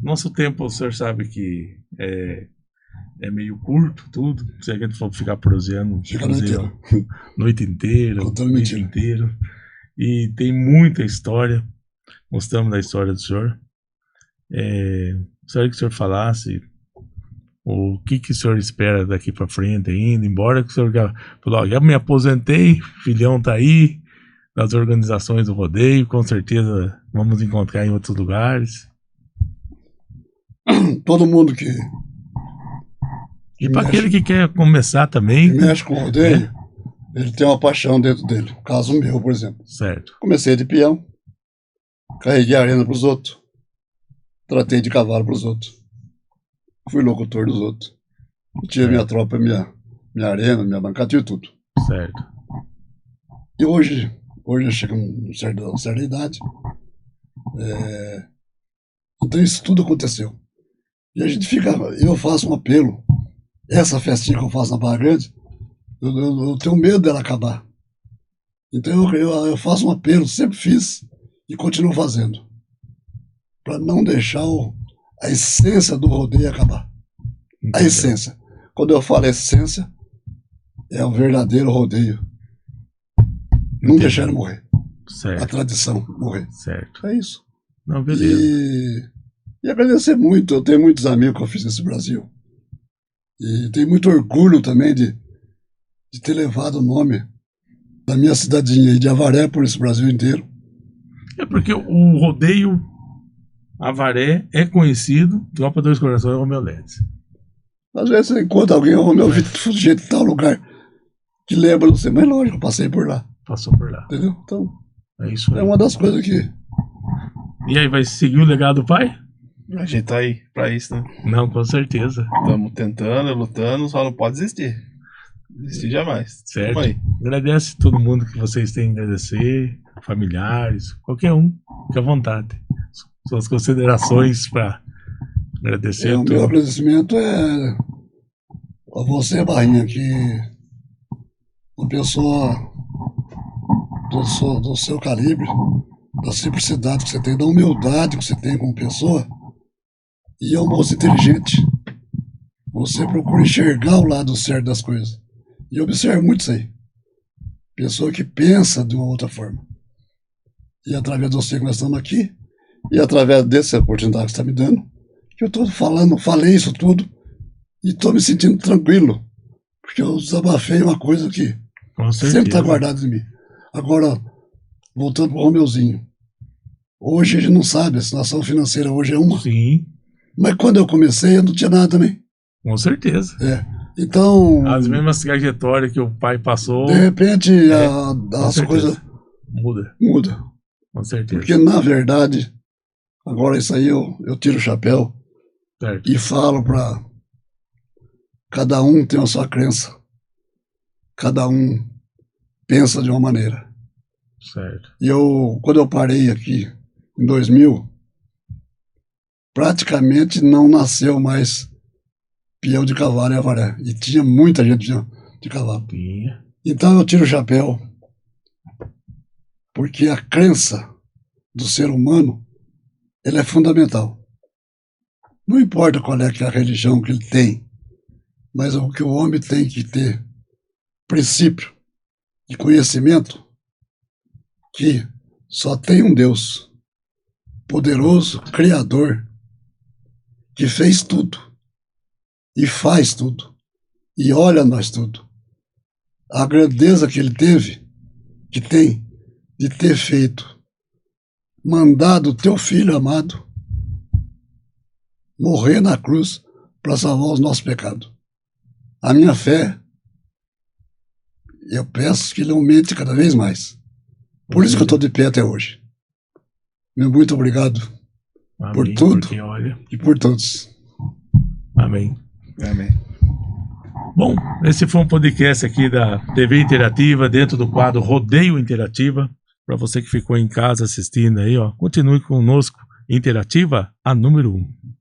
nosso tempo, o senhor sabe que é meio curto tudo. Se a gente for ficar proseando, Fica a noite inteira. Noite inteira, Contando mês mentira. inteiro. E tem muita história. Gostamos da história do senhor. Gostaria que o senhor falasse o que o senhor espera daqui para frente ainda, embora que o senhor falou, já me aposentei, filhão tá aí, das organizações do rodeio, com certeza vamos encontrar em outros lugares. Todo mundo que E para aquele que quer começar também, mexe com o rodeio, ele tem uma paixão dentro dele. O caso meu, por exemplo. certo, Comecei de peão, carreguei a arena para os outros, tratei de cavalo para os outros, fui locutor dos outros, tinha minha tropa, minha arena, minha bancada, tinha tudo. certo, E hoje eu chego a uma certa idade, então isso tudo aconteceu. E a gente fica, eu faço um apelo, essa festinha que eu faço na Barra Grande, eu tenho medo dela acabar. Então eu faço um apelo, sempre fiz e continuo fazendo, para não deixar a essência do rodeio acabar. A entendeu? essência. Quando eu falo essência, é o verdadeiro rodeio. Não Entendi. deixar ele morrer. A Certo, tradição morrer. certo. É isso. Não, beleza. E agradecer muito. Eu tenho muitos amigos que eu fiz nesse Brasil. E tenho muito orgulho também de ter levado o nome da minha cidadinha aí de Avaré por esse Brasil inteiro. É porque o rodeio Avaré é conhecido, Tropa Dois Corações é Romeu Ledes. Às vezes você encontra alguém, o meu jeito de tal lugar, que lembra você, mas lógico, eu passei por lá, Passou por lá. entendeu? Então, É isso aí. é uma das coisas que... E aí, vai seguir o legado do pai? A gente tá aí pra isso, né? Não, com certeza. Estamos tentando, lutando, só não pode desistir. Desistir jamais. Certo. Tamo aí. Agradece todo mundo que vocês têm que agradecer, familiares, qualquer um, fique à vontade. Suas considerações para Agradecer O meu agradecimento é a você, Barrinha, que uma pessoa do seu calibre, da simplicidade que você tem, da humildade que você tem como pessoa, e é um moço inteligente. Você procura enxergar o lado certo das coisas. E eu observo muito isso aí. Pessoa que pensa de uma outra forma. E através de você que nós estamos aqui, e através dessa oportunidade que você está me dando, que eu estou falando, falei isso tudo, e estou me sentindo tranquilo. Porque eu desabafei uma coisa que sempre está guardada em mim. Agora, voltando para o Romeuzinho. Hoje a gente não sabe, a situação financeira hoje é uma. Sim. Mas quando eu comecei, eu não tinha nada também. Com certeza. Então. As mesmas trajetórias que o pai passou. De repente, as coisas. Muda. Com certeza. Porque, na verdade, agora isso aí eu tiro o chapéu. Certo. E falo para. Cada um tem a sua crença. Cada um pensa de uma maneira. Certo. E quando eu parei aqui, em 2000, praticamente não nasceu mais peão de cavalo em Avaré. E tinha muita gente de cavalo. Tinha. Então eu tiro o chapéu, porque a crença do ser humano, ela é fundamental. Não importa qual é, que é a religião que ele tem, mas o que o homem tem que ter princípio e conhecimento, que só tem um Deus poderoso, criador, que fez tudo e faz tudo e olha nós tudo. A grandeza que ele teve, que tem, de ter feito, mandado o teu filho amado morrer na cruz para salvar os nossos pecados. A minha fé, eu peço que ele aumente cada vez mais. Por isso que eu estou de pé até hoje. Meu muito obrigado. Amém, por tudo e por todos. Amém. Amém. Bom, esse foi um podcast aqui da TV Interativa, dentro do quadro Rodeio Interativa. Para você que ficou em casa assistindo aí, ó, continue conosco. Interativa, a número 1.